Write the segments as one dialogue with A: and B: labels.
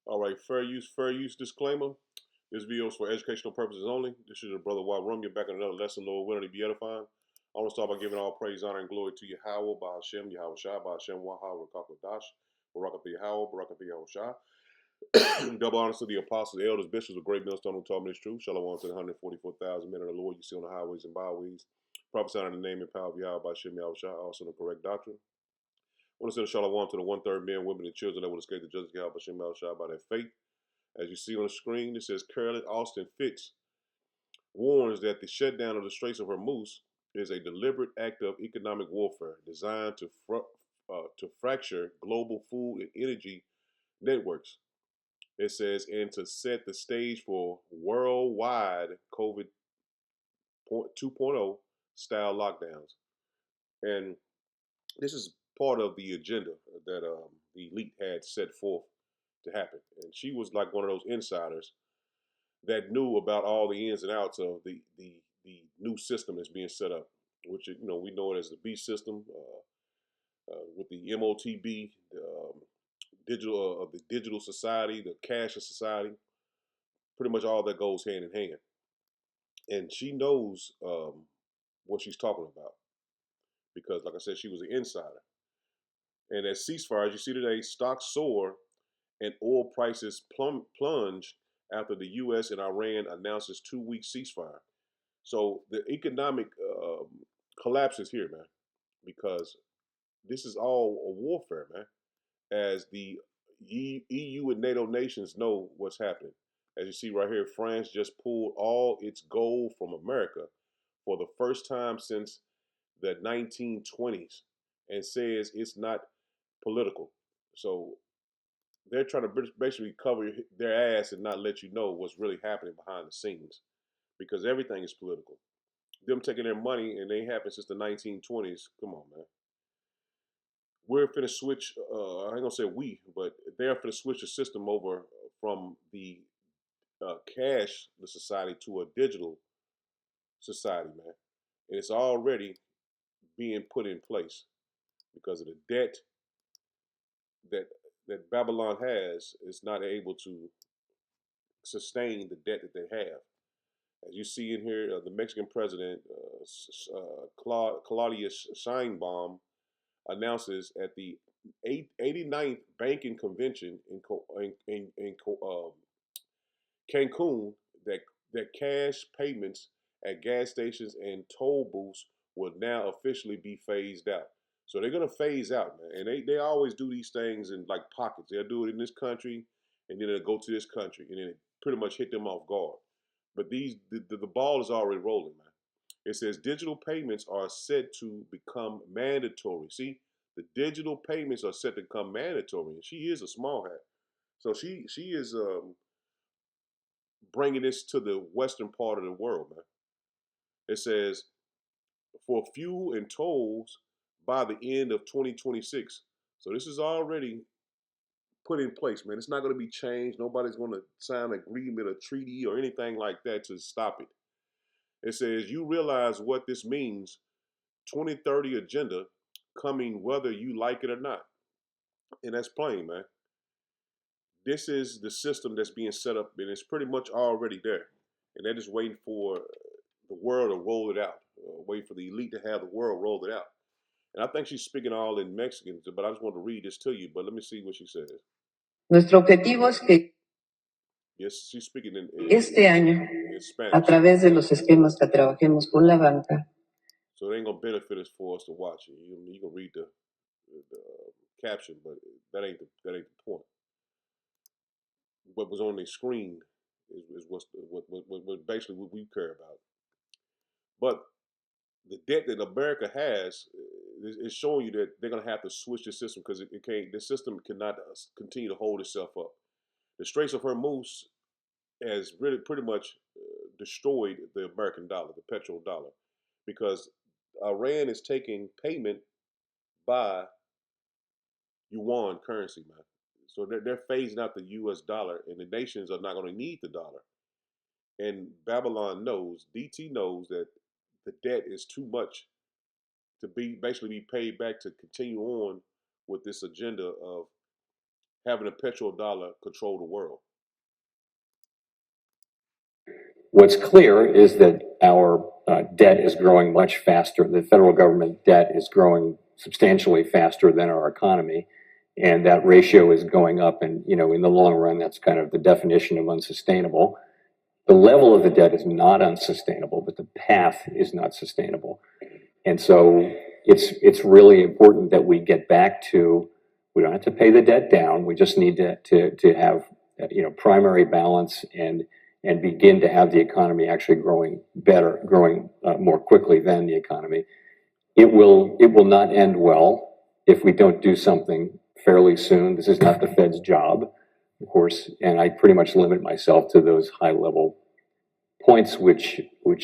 A: All right, fair use disclaimer. This video is for educational purposes only. This is your brother Wild Rum. You're back in another lesson, Lord willing to be edifying. I want to start by giving all praise, honor, and glory to Yahweh, by Hashem, Yahweh Shai, by Hashem, Wahai, Rakakwadash, Barakath Yahweh, Barakath Yahweh Shai. Double honors to the apostles, elders, bishops of great millstone who taught me this truth. Shalom to the 144,000 men of the Lord you see on the highways and byways. Prophesying in the name and power of Yahweh, by Hashem, Yahweh Shai, also the correct doctrine. I want to send a shalom to the one-third men, women, and children that will escape the judgment of Yahweh, by Hashem, Yahweh Shai, by their faith. As you see on the screen, it says Carolyn Austin Fitz warns that the shutdown of the Straits of Hormuz is a deliberate act of economic warfare designed to fracture global food and energy networks. It says, and to set the stage for worldwide COVID 2.0 style lockdowns. And this is part of the agenda that the elite had set forth to happen. And she was like one of those insiders that knew about all the ins and outs of the new system that's being set up, which we know it as the B system with the MOTB, the digital society, the cashless society, pretty much all that goes hand in hand. And she knows what she's talking about because, like I said, she was an insider. And as ceasefire, as you see today, stocks soar and oil prices plunge after the U.S. and Iran announces 2-week ceasefire. So the economic collapse is here, man, because this is all a warfare, man. As the EU and NATO nations know what's happening. As you see right here, France just pulled all its gold from America for the first time since the 1920s and says it's not political. So they're trying to basically cover their ass and not let you know what's really happening behind the scenes because everything is political. Them taking their money and they happened since the 1920s. Come on, man. We're finna switch. I ain't gonna say we, but they're finna switch the system over from the cash the society to a digital society, man. And it's already being put in place because of the debt that Babylon has is not able to sustain the debt that they have. As you see in here, the Mexican president, Claudius Sheinbaum, announces at the 89th Banking Convention in Cancun that cash payments at gas stations and toll booths will now officially be phased out. So they're gonna phase out, man. And they always do these things in like pockets. They'll do it in this country, and then they'll go to this country, and then it pretty much hit them off guard. But the ball is already rolling, man. It says digital payments are set to become mandatory. See, the digital payments are set to become mandatory, and she is a small hat, so she is bringing this to the western part of the world, man. It says for fuel and tolls by the end of 2026. So this is already put in place, man. It's not going to be changed. Nobody's going to sign an agreement, a treaty, or anything like that to stop it. It says you realize what this means. 2030 agenda coming whether you like it or not, and that's plain, man. This is the system that's being set up, and it's pretty much already there, and they're just waiting for the world to roll it out, wait for the elite to have the world roll it out. And I think she's speaking all in Mexican, but I just want to read this to you. But let me see what she says.
B: Nuestro objetivo es que
A: Yes, she's speaking
B: este año,
A: in
B: a
A: Spanish.
B: través de los esquemas que trabajemos con la banca,
A: So it ain't gonna benefit us for us to watch it. You can read the caption, but that ain't the point. What was on the screen is what basically what we care about. But the debt that America has is showing you that they're going to have to switch the system because it can't. The system cannot continue to hold itself up. The Straits of Hormuz has really pretty much destroyed the American dollar, the petrodollar, because Iran is taking payment by yuan currency, man. So they're phasing out the U.S. dollar, and the nations are not going to need the dollar. And Babylon knows, DT knows that the debt is too much to be basically be paid back to continue on with this agenda of having a petrodollar control the world?
C: What's clear is that our debt is growing much faster. The federal government debt is growing substantially faster than our economy, and that ratio is going up. And in the long run, that's kind of the definition of unsustainable. The level of the debt is not unsustainable, but the path is not sustainable. And so it's really important that we get back to, we don't have to pay the debt down. We just need to have primary balance and begin to have the economy actually growing better, growing more quickly than the economy. It will not end well if we don't do something fairly soon. This is not the Fed's job, of course, and I pretty much limit myself to those high level points which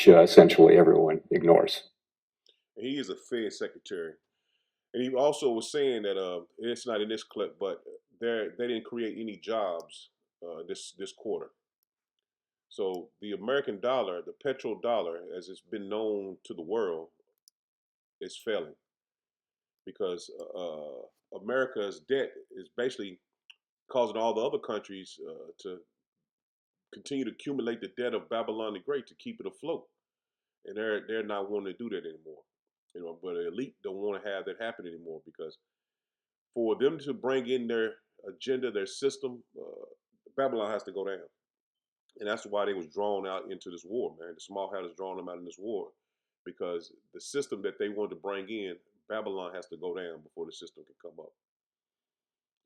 C: essentially everyone ignores.
A: He is a Fed secretary, and he also was saying that it's not in this clip, but they didn't create any jobs this quarter. So the American dollar, the petrodollar, as it's been known to the world, is failing because America's debt is basically causing all the other countries to continue to accumulate the debt of Babylon the Great to keep it afloat, and they're not wanting to do that anymore. But the elite don't want to have that happen anymore because for them to bring in their agenda, their system, Babylon has to go down. And that's why they was drawn out into this war, man. The small hat is drawing them out in this war because the system that they wanted to bring in, Babylon has to go down before the system can come up.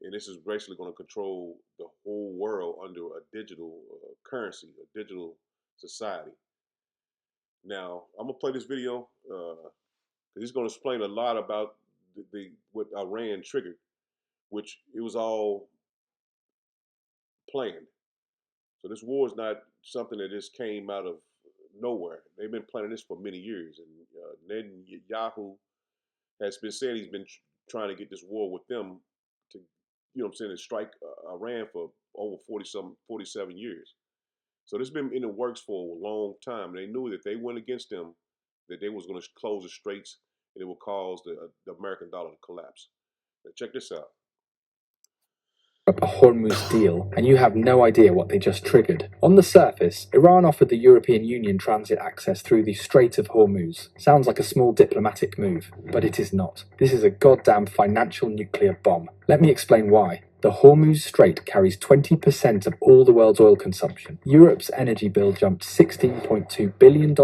A: And this is basically going to control the whole world under a digital currency, a digital society. Now, I'm going to play this video because he's going to explain a lot about what Iran triggered, which it was all planned. So this war is not something that just came out of nowhere. They've been planning this for many years, and Netanyahu has been saying he's been trying to get this war with them to, to strike Iran for over 47 years. So this has been in the works for a long time. They knew that if they went against them, that they was going to close the straits and it would cause the American dollar to collapse. Now check this out.
D: A Hormuz deal, and you have no idea what they just triggered. On the surface, Iran offered the European Union transit access through the Strait of Hormuz. Sounds like a small diplomatic move, but it is not. This is a goddamn financial nuclear bomb. Let me explain why. The Hormuz Strait carries 20% of all the world's oil consumption. Europe's energy bill jumped $16.2 billion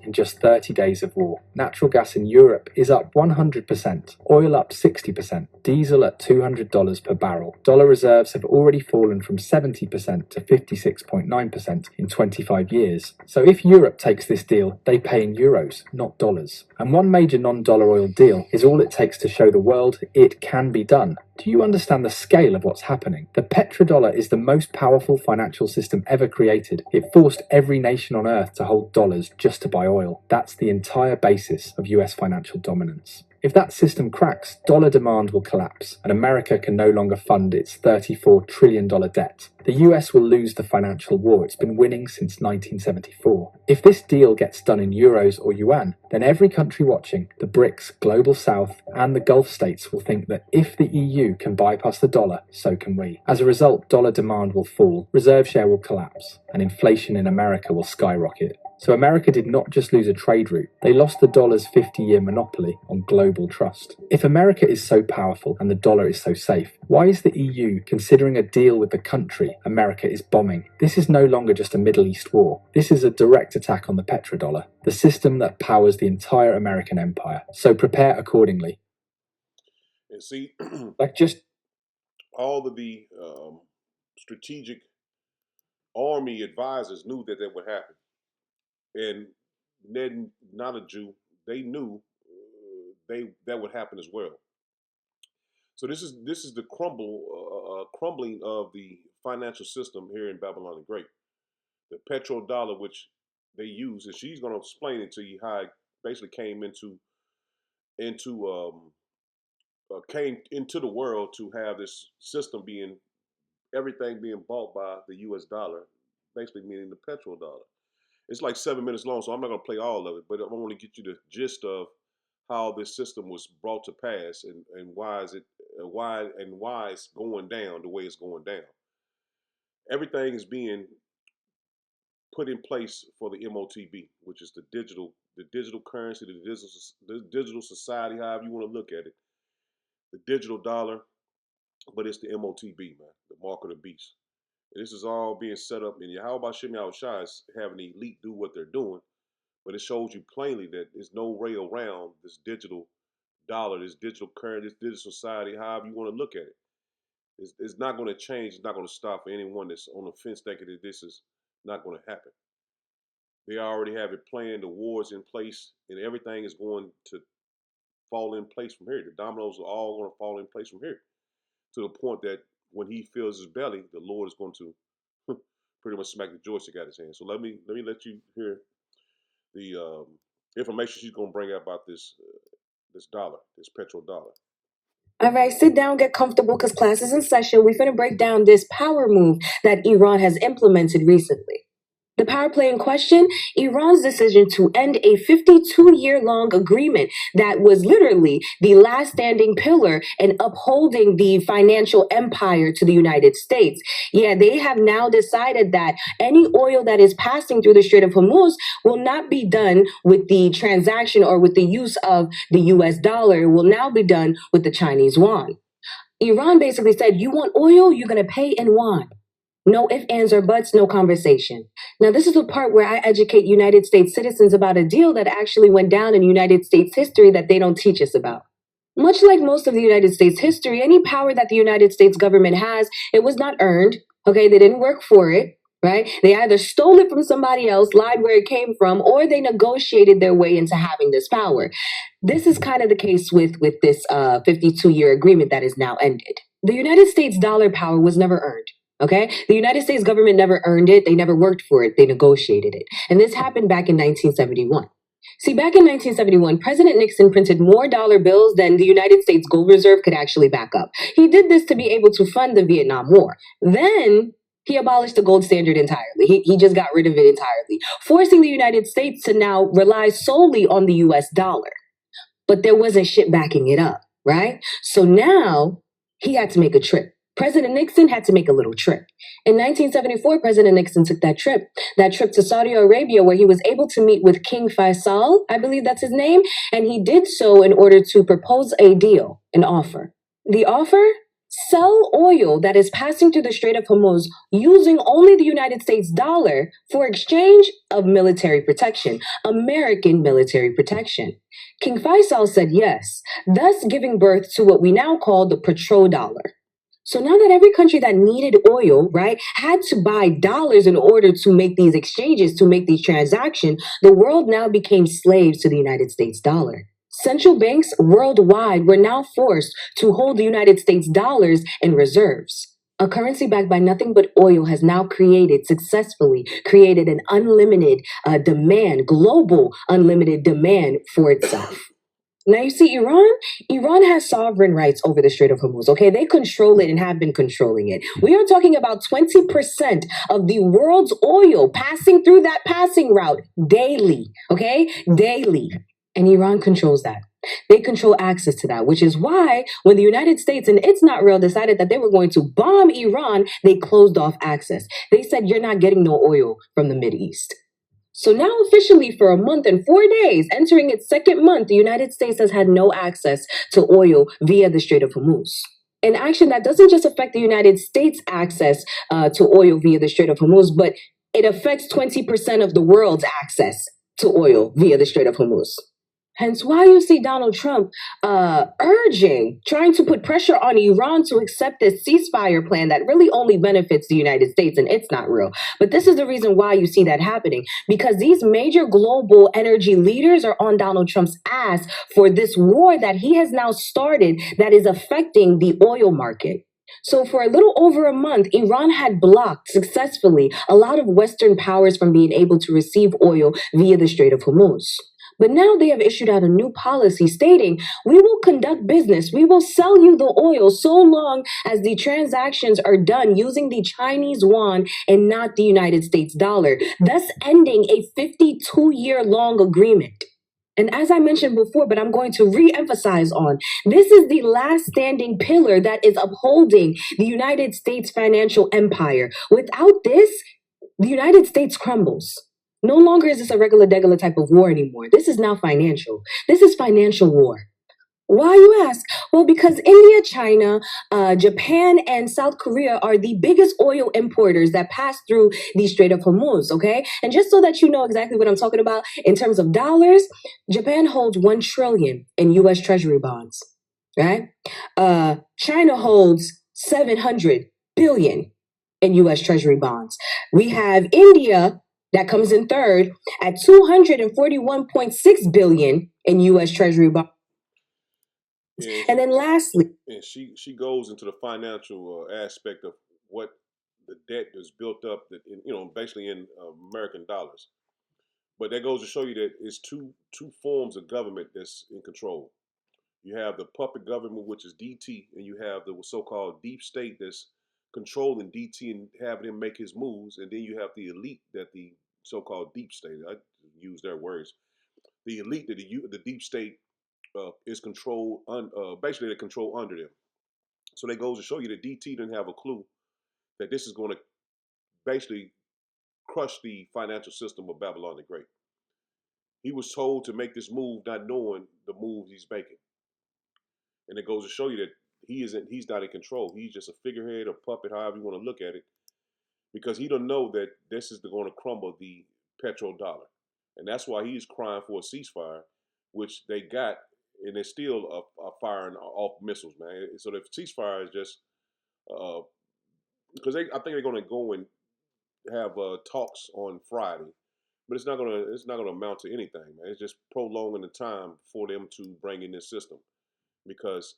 D: in just 30 days of war. Natural gas in Europe is up 100%, oil up 60%, diesel at $200 per barrel. Dollar reserves have already fallen from 70% to 56.9% in 25 years. So if Europe takes this deal, they pay in euros, not dollars. And one major non-dollar oil deal is all it takes to show the world it can be done. Do you understand the scale of what's happening? The petrodollar is the most powerful financial system ever created. It forced every nation on earth to hold dollars just to buy oil. That's the entire basis of US financial dominance. If that system cracks, dollar demand will collapse, and America can no longer fund its $34 trillion debt. The US will lose the financial war it's been winning since 1974. If this deal gets done in euros or yuan, then every country watching, the BRICS, Global South, and the Gulf states will think that if the EU can bypass the dollar, so can we. As a result, dollar demand will fall, reserve share will collapse, and inflation in America will skyrocket. So America did not just lose a trade route, they lost the dollar's 50-year monopoly on global trust. If America is so powerful and the dollar is so safe, why is the EU considering a deal with the country America is bombing? This is no longer just a Middle East war. This is a direct attack on the petrodollar, the system that powers the entire American empire. So prepare accordingly.
A: And see,
D: just
A: all of the strategic army advisors knew that would happen. And Ned, not a Jew, they knew that would happen as well. So this is the crumbling of the financial system here in Babylon the Great. The petrodollar, which they use, and she's going to explain it to you how it basically came into the world to have this system everything being bought by the U.S. dollar, basically meaning the petrodollar. It's like 7 minutes long, so I'm not going to play all of it, but I want to get you the gist of how this system was brought to pass and why is it why it's going down the way it's going down. Everything is being put in place for the MOTB, which is the digital currency, the digital society, however you want to look at it, the digital dollar, but it's the MOTB, man, the mark of the beast. And this is all being set up, and how about Shimmy Al-Shah is having the elite do what they're doing, but it shows you plainly that there's no way around this digital dollar, this digital currency, this digital society, however you want to look at it. It's not going to change. It's not going to stop for anyone that's on the fence thinking that this is not going to happen. They already have it planned. The war's in place, and everything is going to fall in place from here. The dominoes are all going to fall in place from here, to the point that when he feels his belly, the Lord is going to pretty much smack the joystick out of his hand. So let me let you hear the information she's going to bring out about this dollar, this petrodollar.
E: All right, sit down, get comfortable, because class is in session. We're going to break down this power move that Iran has implemented recently. The power play in question, Iran's decision to end a 52-year-long agreement that was literally the last standing pillar in upholding the financial empire to the United States. Yeah, they have now decided that any oil that is passing through the Strait of Hormuz will not be done with the transaction or with the use of the US dollar. It will now be done with the Chinese yuan. Iran basically said, you want oil, you're going to pay in yuan. No ifs, ands, or buts, no conversation. Now, this is the part where I educate United States citizens about a deal that actually went down in United States history that they don't teach us about. Much like most of the United States history, any power that the United States government has, it was not earned. Okay, they didn't work for it, right? They either stole it from somebody else, lied where it came from, or they negotiated their way into having this power. This is kind of the case with this 52-year agreement that is now ended. The United States dollar power was never earned. Okay, the United States government never earned it. They never worked for it. They negotiated it. And this happened back in 1971. See, back in 1971, President Nixon printed more dollar bills than the United States gold reserve could actually back up. He did this to be able to fund the Vietnam War. Then he abolished the gold standard entirely. He just got rid of it entirely, forcing the United States to now rely solely on the US dollar. But there wasn't shit backing it up, right? So now he had to make a trip. President Nixon had to make a little trip. In 1974, President Nixon took that trip to Saudi Arabia, where he was able to meet with King Faisal, I believe that's his name, and he did so in order to propose a deal, an offer. The offer? Sell oil that is passing through the Strait of Hormuz using only the United States dollar for exchange of military protection, American military protection. King Faisal said yes, thus giving birth to what we now call the petrodollar. So now that every country that needed oil, right, had to buy dollars in order to make these exchanges, to make these transactions, the world now became slaves to the United States dollar. Central banks worldwide were now forced to hold the United States dollars in reserves. A currency backed by nothing but oil has now successfully created an unlimited demand, global unlimited demand for itself. Now, you see, Iran has sovereign rights over the Strait of Hormuz, okay? They control it and have been controlling it. We are talking about 20% of the world's oil passing through that passing route daily, okay? Daily. And Iran controls that. They control access to that, which is why when the United States and It's Not Real decided that they were going to bomb Iran, they closed off access. They said, you're not getting no oil from the Mideast. So now officially for a month and 4 days, entering its second month, the United States has had no access to oil via the Strait of Hormuz. An action that doesn't just affect the United States' access to oil via the Strait of Hormuz, but it affects 20% of the world's access to oil via the Strait of Hormuz. Hence why you see Donald Trump trying to put pressure on Iran to accept this ceasefire plan that really only benefits the United States, and it's not real. But this is the reason why you see that happening, because these major global energy leaders are on Donald Trump's ass for this war that he has now started that is affecting the oil market. So for a little over a month, Iran had blocked successfully a lot of Western powers from being able to receive oil via the Strait of Hormuz. But now they have issued out a new policy stating, we will conduct business, we will sell you the oil so long as the transactions are done using the Chinese yuan and not the United States dollar, thus ending a 52-year-long agreement. And as I mentioned before, but I'm going to re-emphasize on, this is the last standing pillar that is upholding the United States financial empire. Without this, the United States crumbles. No longer is this a regular type of war anymore. This is now financial. This is financial war. Why, you ask? Well, because India, China, Japan, and South Korea are the biggest oil importers that pass through the Strait of Hormuz, okay? And just so that you know exactly what I'm talking about in terms of dollars, Japan holds 1 trillion in US Treasury bonds, right? China holds 700 billion in US Treasury bonds. We have India that comes in third at 241.6 billion in US Treasury bonds. And then lastly,
A: and she goes into the financial aspect of what the debt is built up that basically in American dollars. But that goes to show you that it's two forms of government that's in control. You have the puppet government, which is DT, and you have the so-called deep state that's controlling DT and having him make his moves, and then you have the elite that the so-called deep state. I use their words. The elite that the deep state is controlled, basically they control under them. So that goes to show you that DT didn't have a clue that this is going to basically crush the financial system of Babylon the Great. He was told to make this move, not knowing the moves he's making. And it goes to show you that he's not in control. He's just a figurehead, a puppet, however you want to look at it, because he don't know that this is going to crumble the petrodollar. And that's why he's crying for a ceasefire, which they got, and they're still firing off missiles, man. So the ceasefire is just because I think they're going to go and have talks on Friday, but it's not gonna amount to anything, man. It's just prolonging the time for them to bring in this system, because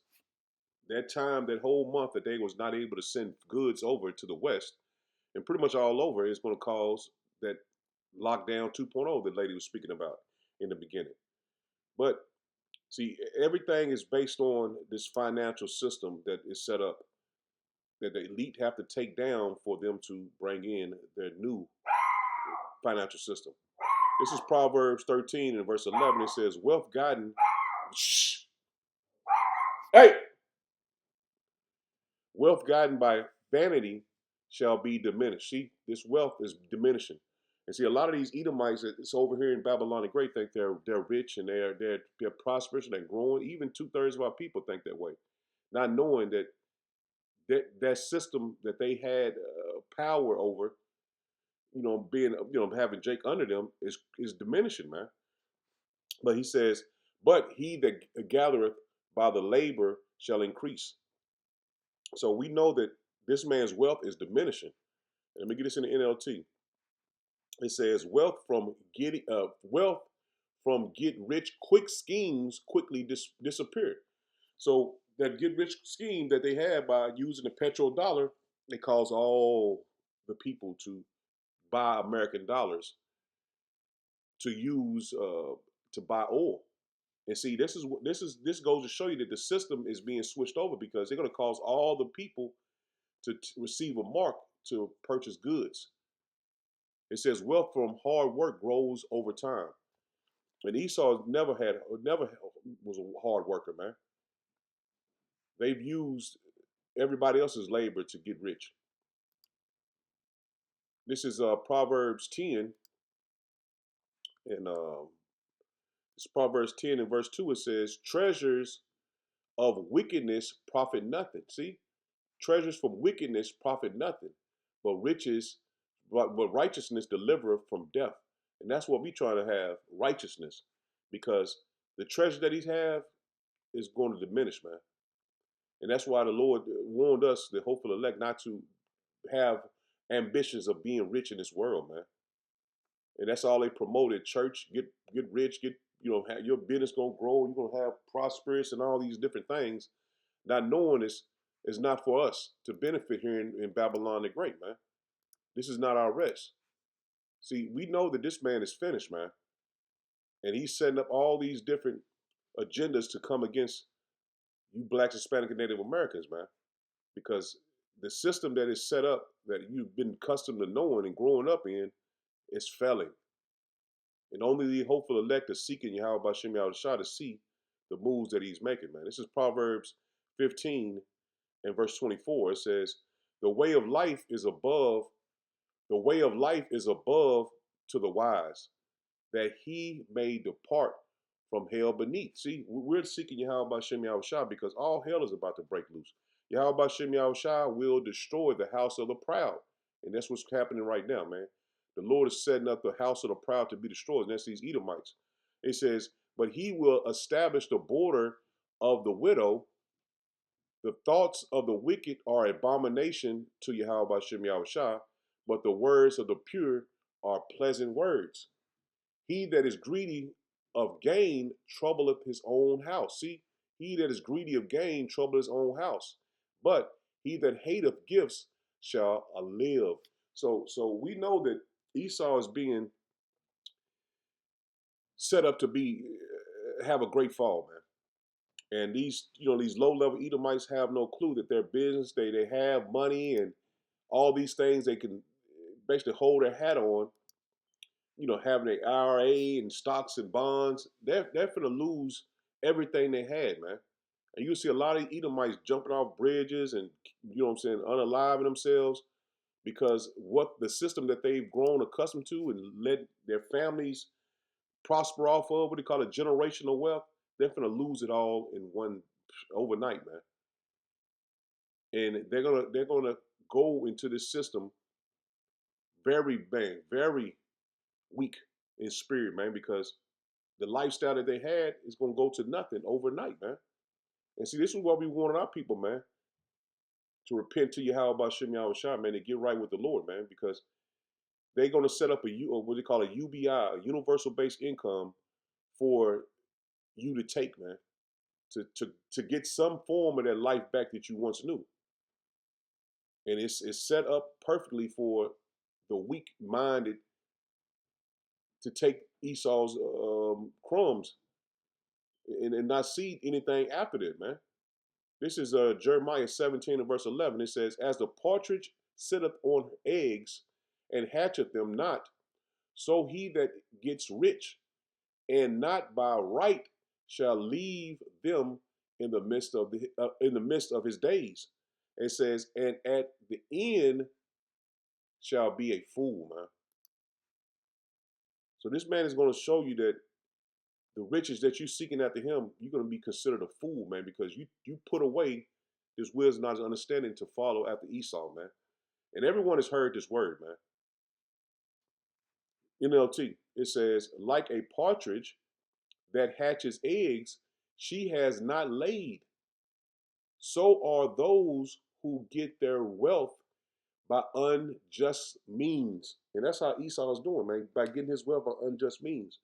A: that time, that whole month that they was not able to send goods over to the West and pretty much all over, is going to cause that lockdown 2.0 that lady was speaking about in the beginning. But see, everything is based on this financial system that is set up that the elite have to take down for them to bring in their new financial system. This is Proverbs 13 and verse 11. It says, wealth gotten, hey, wealth gotten by vanity shall be diminished. See, this wealth is diminishing. And see, a lot of these Edomites that's over here in Babylon the Great think they're rich and they're prosperous and they're growing. Even 2/3 of our people think that way, not knowing that system that they had power over, being having Jake under them is diminishing, man. But he says, but he that gathereth by the labor shall increase. So we know that this man's wealth is diminishing. Let me get this in the NLT. It says wealth from get rich quick schemes quickly disappear. So that get rich scheme that they had by using the petrodollar, they cause all the people to buy American dollars to use to buy oil. And see, this goes to show you that the system is being switched over, because they're going to cause all the people to receive a mark to purchase goods. It says wealth from hard work grows over time. And Esau never was a hard worker, man. They've used everybody else's labor to get rich. This is Proverbs 10, and it's Proverbs 10 and verse 2. It says, treasures of wickedness profit nothing. See? Treasures from wickedness profit nothing, but righteousness delivereth from death. And that's what we try to have, righteousness, because the treasure that he have is going to diminish, man. And that's why the Lord warned us, the hopeful elect, not to have ambitions of being rich in this world, man. And that's all they promoted. Church, get rich, your business gonna grow, you're gonna have prosperous and all these different things, not knowing it's not for us to benefit here in Babylon the Great, man. This is not our rest. See, we know that this man is finished, man. And he's setting up all these different agendas to come against you blacks, Hispanic, and Native Americans, man. Because the system that is set up, that you've been accustomed to knowing and growing up in, is failing. And only the hopeful elect are seeking Yahweh Bashem Yahushua to see the moves that he's making, man. This is Proverbs 15 and verse 24. It says, the way of life is above to the wise, that he may depart from hell beneath. See, we're seeking Yahweh Bashem Yahushua because all hell is about to break loose. Yahweh Bashem Yahushua will destroy the house of the proud. And that's what's happening right now, man. The Lord is setting up the house of the proud to be destroyed, and that's these Edomites. It says, but he will establish the border of the widow. The thoughts of the wicked are abomination to Yahweh Bashem Yahushua, but the words of the pure are pleasant words. He that is greedy of gain troubleth his own house. See, he that is greedy of gain troubleth his own house. But he that hateth gifts shall live. So we know that Esau is being set up to have a great fall, man. And these low-level Edomites have no clue that their business, they have money and all these things they can basically hold their hat on, having an IRA and stocks and bonds. They're going to lose everything they had, man. And you see a lot of Edomites jumping off bridges and, unaliving themselves because what the system that they've grown accustomed to and let their families prosper off of, what they call it, generational wealth, they're going to lose it all in one overnight, man. And they're gonna go into this system very weak in spirit, man, because the lifestyle that they had is gonna go to nothing overnight, man. And see, this is what we wanted our people, man, to repent to Yahweh Bashem Yahushua, man, and get right with the Lord, man, because they're gonna set up what they call a UBI, a universal basic income, for you to take, man, to get some form of that life back that you once knew. And it's set up perfectly for the weak-minded to take Esau's crumbs and not see anything after that, man. This is Jeremiah 17 and verse 11. It says, as the partridge sitteth on her eggs and hatcheth them not, so he that gets rich and not by right shall leave them in the midst of his days. It says, and at the end shall be a fool, man. So this man is going to show you that the riches that you're seeking after him, you're going to be considered a fool, man, because you put away this wisdom, knowledge, understanding to follow after Esau, man. And everyone has heard this word, man. NLT, it says, like a partridge that hatches eggs, she has not laid. So are those who get their wealth by unjust means. And that's how Esau is doing, man, by getting his wealth by unjust means.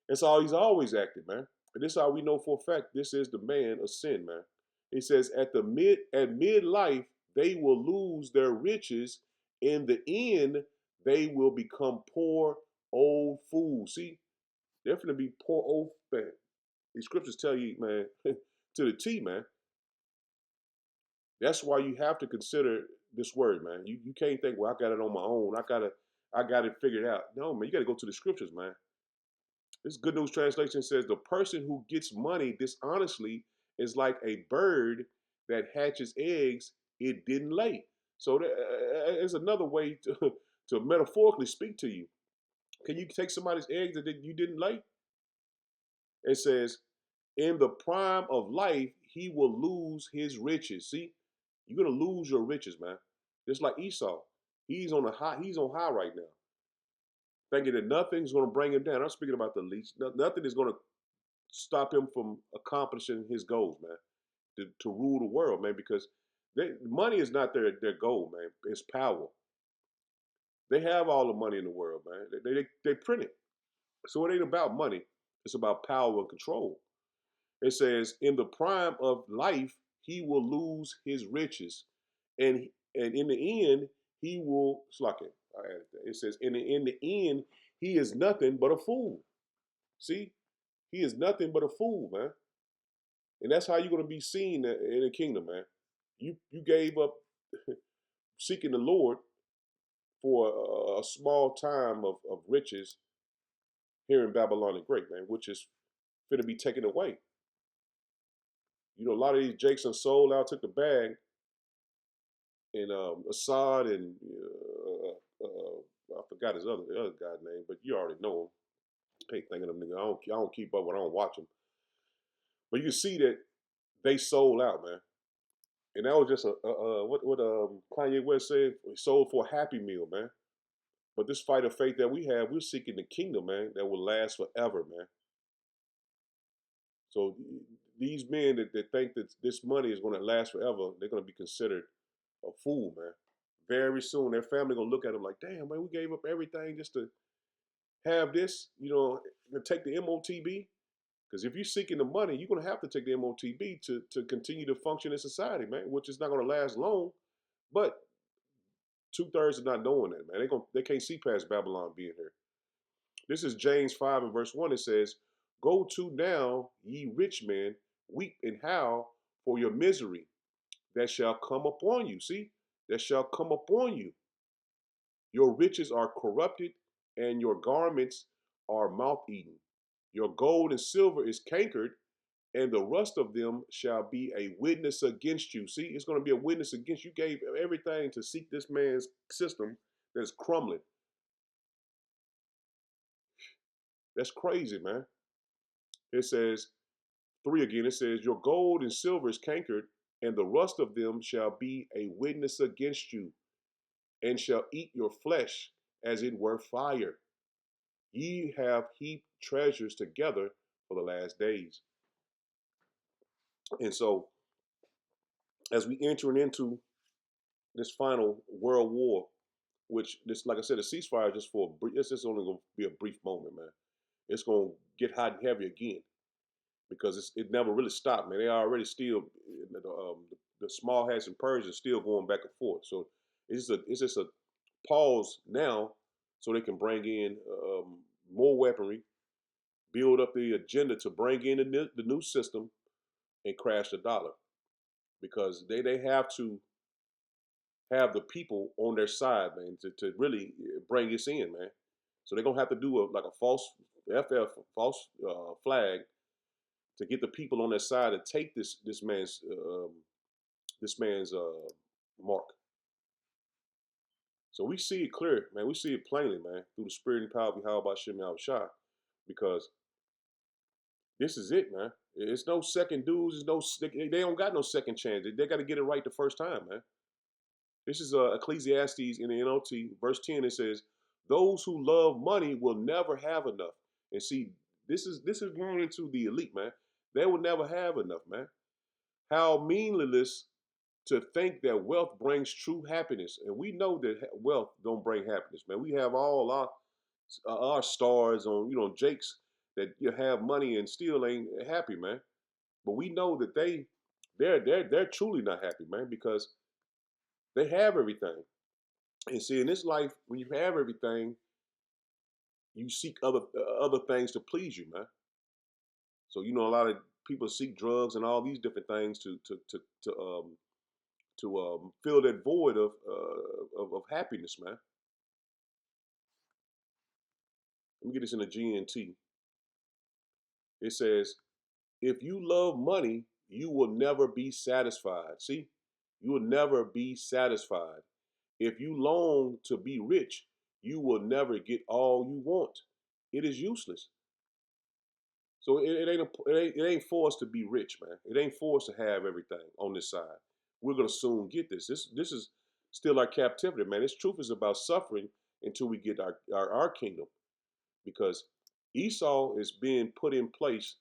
A: That's how he's always acted, man. And this is how we know for a fact this is the man of sin, man. He says at midlife, they will lose their riches. In the end, they will become poor old fools. See, they're going to be poor old man. These scriptures tell you, man, to the T, man. That's why you have to consider this word, man. You can't think, well, I got it on my own. I got it figured out. No, man, you got to go to the scriptures, man. This Good News Translation says the person who gets money dishonestly is like a bird that hatches eggs it didn't lay. So there's another way to metaphorically speak to you. Can you take somebody's eggs that you didn't lay? It says, in the prime of life, he will lose his riches. See, you're gonna lose your riches, man. Just like Esau, he's on high right now, thinking that nothing's gonna bring him down. I'm speaking about the least. Nothing is gonna stop him from accomplishing his goals, man. To rule the world, man, because money is not their goal, man. It's power. They have all the money in the world, man. They print it. So it ain't about money. It's about power and control. It says, in the prime of life, he will lose his riches. And in the end, he will, it says, in the end, he is nothing but a fool. See? He is nothing but a fool, man. And that's how you're going to be seen in the kingdom, man. You gave up seeking the Lord for a small time of riches, here in Babylon the Great, man, which is finna be taken away. You know, a lot of these jakes are sold out, took the bag, and Assad and I forgot his other guy's name, but you already know him. Can't think of them niggas. I don't keep up with. I don't watch them, but you can see that they sold out, man. And that was just what Kanye West said. We sold for a happy meal, man. But this fight of faith that we have, we're seeking the kingdom, man, that will last forever, man. So these men that think that this money is going to last forever, they're going to be considered a fool, man. Very soon, their family going to look at them like, damn, man, we gave up everything just to have this, you know, to take the MOTB. Because if you're seeking the money, you're going to have to take the MOTB to continue to function in society, man, which is not going to last long. But 2/3 are not knowing that, man. They can't see past Babylon being here. This is James 5 and verse 1. It says, go to now, ye rich men, weep and howl for your misery that shall come upon you. See, that shall come upon you. Your riches are corrupted, and your garments are moth-eaten. Your gold and silver is cankered, and the rust of them shall be a witness against you. See, it's going to be a witness against you. Gave everything to seek this man's system that's crumbling. That's crazy, man. It says, 3 again, it says, your gold and silver is cankered, and the rust of them shall be a witness against you, and shall eat your flesh as it were fire. Ye have heaped treasures together for the last days. And so, as we enter into this final world war, which this, like I said, a ceasefire is just for a brief, it's just only going to be a brief moment, man. It's going to get hot and heavy again because it never really stopped, man. They are already still the small hats and Persians still going back and forth. So it's just a pause now, so they can bring in more weaponry, build up the agenda to bring in the new system and crash the dollar, because they have to have the people on their side, man, to really bring this in, man. So they're gonna have to do like a false flag to get the people on their side to take this man's mark. So we see it clear, man. We see it plainly, man, through the spirit and power of Yahweh Shem Shah, because this is it, man. It's no second dudes. It's no, they don't got no second chance. They got to get it right the first time, man. This is Ecclesiastes in the NLT, verse 10. It says, "Those who love money will never have enough." And see, this is going into the elite, man. They will never have enough, man. How meaningless to think that wealth brings true happiness, and we know that wealth don't bring happiness, man. We have all our stars on, Jakes that you have money and still ain't happy, man. But we know that they're truly not happy, man, because they have everything. And see, in this life, when you have everything, you seek other things to please you, man. So a lot of people seek drugs and all these different things to fill that void of happiness, man. Let me get this in a GNT. It says, if you love money, you will never be satisfied. See, you will never be satisfied. If you long to be rich, you will never get all you want. It is useless. So it ain't for us to be rich, man. It ain't for us to have everything on this side. We're gonna soon get this. This is still our captivity, man. This truth is about suffering until we get our kingdom, because Esau is being put in place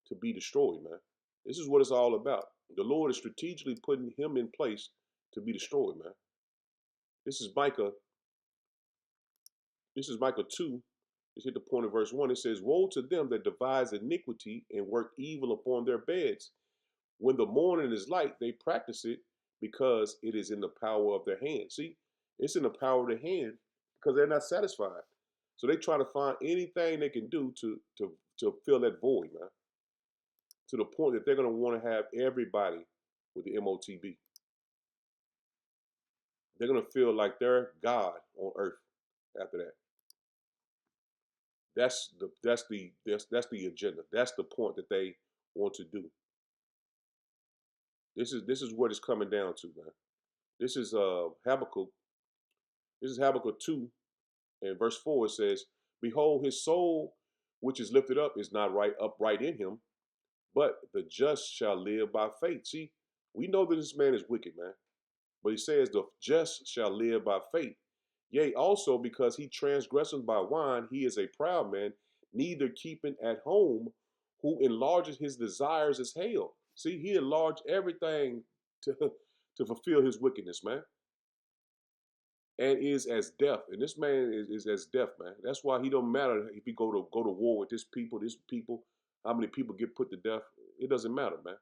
A: to be destroyed, man. This is what it's all about. The Lord is strategically putting him in place to be destroyed, man. This is Micah. This is Micah 2. Let's hit the point of verse 1. It says, woe to them that devise iniquity and work evil upon their beds. When the morning is light, they practice it because it is in the power of their hand. See, it's in the power of their hand because they're not satisfied. So they try to find anything they can do to fill that void, man. To the point that they're going to want to have everybody with the MOTB. They're going to feel like they're God on earth after that. That's the agenda. That's the point that they want to do. This is what it's coming down to, man. This is Habakkuk. This is Habakkuk 2 and verse 4. It says, "Behold, his soul which is lifted up is not upright in him, but the just shall live by faith." See, we know that this man is wicked, man. But he says, "The just shall live by faith. Yea, also because he transgresseth by wine, he is a proud man, neither keeping at home, who enlarges his desires as hell." See, he enlarged everything to, to fulfill his wickedness, man, and is as deaf. And this man is as deaf, man. That's why he don't matter if he go to war with this people, how many people get put to death. It doesn't matter, man.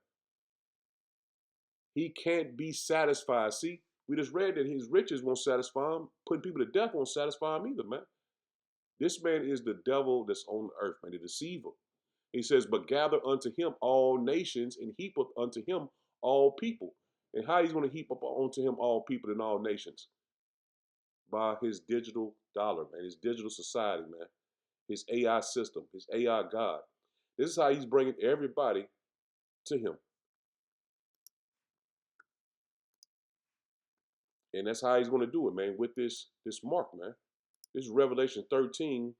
A: He can't be satisfied. See, we just read that his riches won't satisfy him. Putting people to death won't satisfy him either, man. This man is the devil that's on the earth, man, the deceiver. He says, "But gather unto him all nations, and heap up unto him all people." And how he's going to heap up unto him all people and all nations? By his digital dollar, man, his digital society, man, his AI system, his AI God. This is how he's bringing everybody to him. And that's how he's going to do it, man, with this mark, man. This is Revelation 13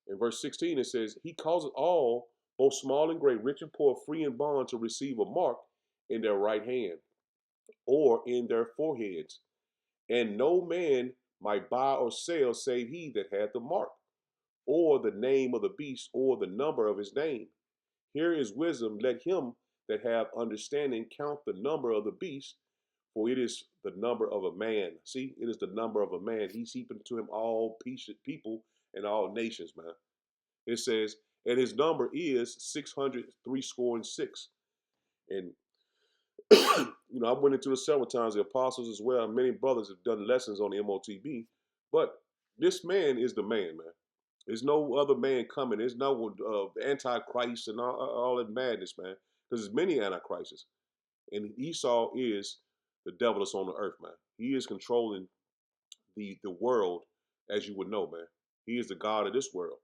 A: and verse 16. It says, "He causes all, both small and great, rich and poor, free and bond, to receive a mark in their right hand or in their foreheads. And no man might buy or sell save he that had the mark, or the name of the beast, or the number of his name. Here is wisdom. Let him that have understanding count the number of the beast, for it is the number of a man." See, it is the number of a man. He's heaping to him all people and all nations, man. It says, "And his number is 636." And I went into it several times, the apostles as well. Many brothers have done lessons on the MOTB. But this man is the man, man. There's no other man coming. There's no antichrist and all that madness, man. Because there's many antichrists. And Esau is the devil that's on the earth, man. He is controlling the world, as you would know, man. He is the God of this world.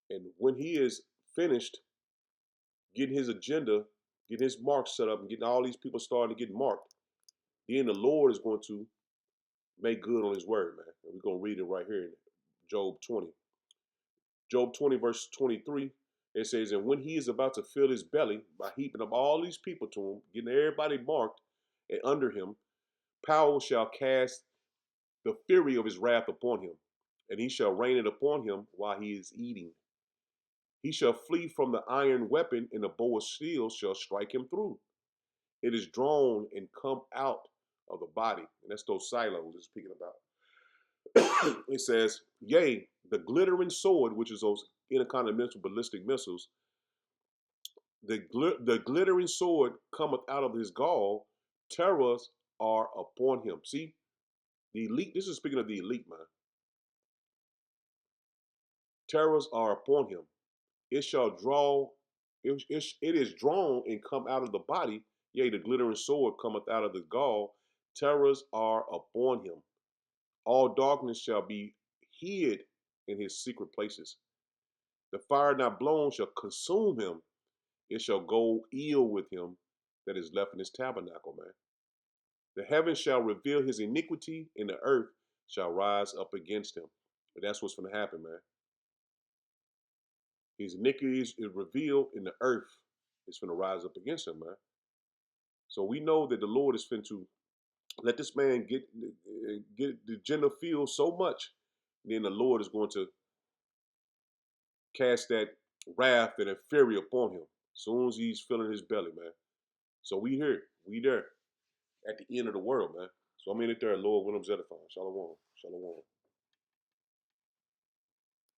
A: And when he is finished getting his agenda, getting his marks set up, and getting all these people starting to get marked, then the Lord is going to make good on his word, man. And we're going to read it right here in Job 20. Job 20, verse 23, it says, "And when he is about to fill his belly by heaping up all these people to him, getting everybody marked and under him, power shall cast the fury of his wrath upon him, and he shall rain it upon him while he is eating. He shall flee from the iron weapon, and the bow of steel shall strike him through. It is drawn and come out of the body." And that's those silos it's speaking about. It says, "Yea, the glittering sword," which is those intercontinental ballistic missiles, the glittering sword cometh out of his gall, terrors are upon him. See, the elite, this is speaking of the elite, man. Terrors are upon him. It shall draw, it is drawn and come out of the body. Yea, the glittering sword cometh out of the gall. Terrors are upon him. All darkness shall be hid in his secret places. The fire not blown shall consume him. It shall go ill with him that is left in his tabernacle, man. The heavens shall reveal his iniquity, and the earth shall rise up against him. But that's what's going to happen, man. His iniquity is revealed, and the earth is going to rise up against him, man. So we know that the Lord is fin to let this man get the agenda feel so much, then the Lord is going to cast that wrath and that fury upon him as soon as he's filling his belly, man. So we here, we there at the end of the world, man. So I'm in it there, Lord, when I'm edifying. Shalom, shalom.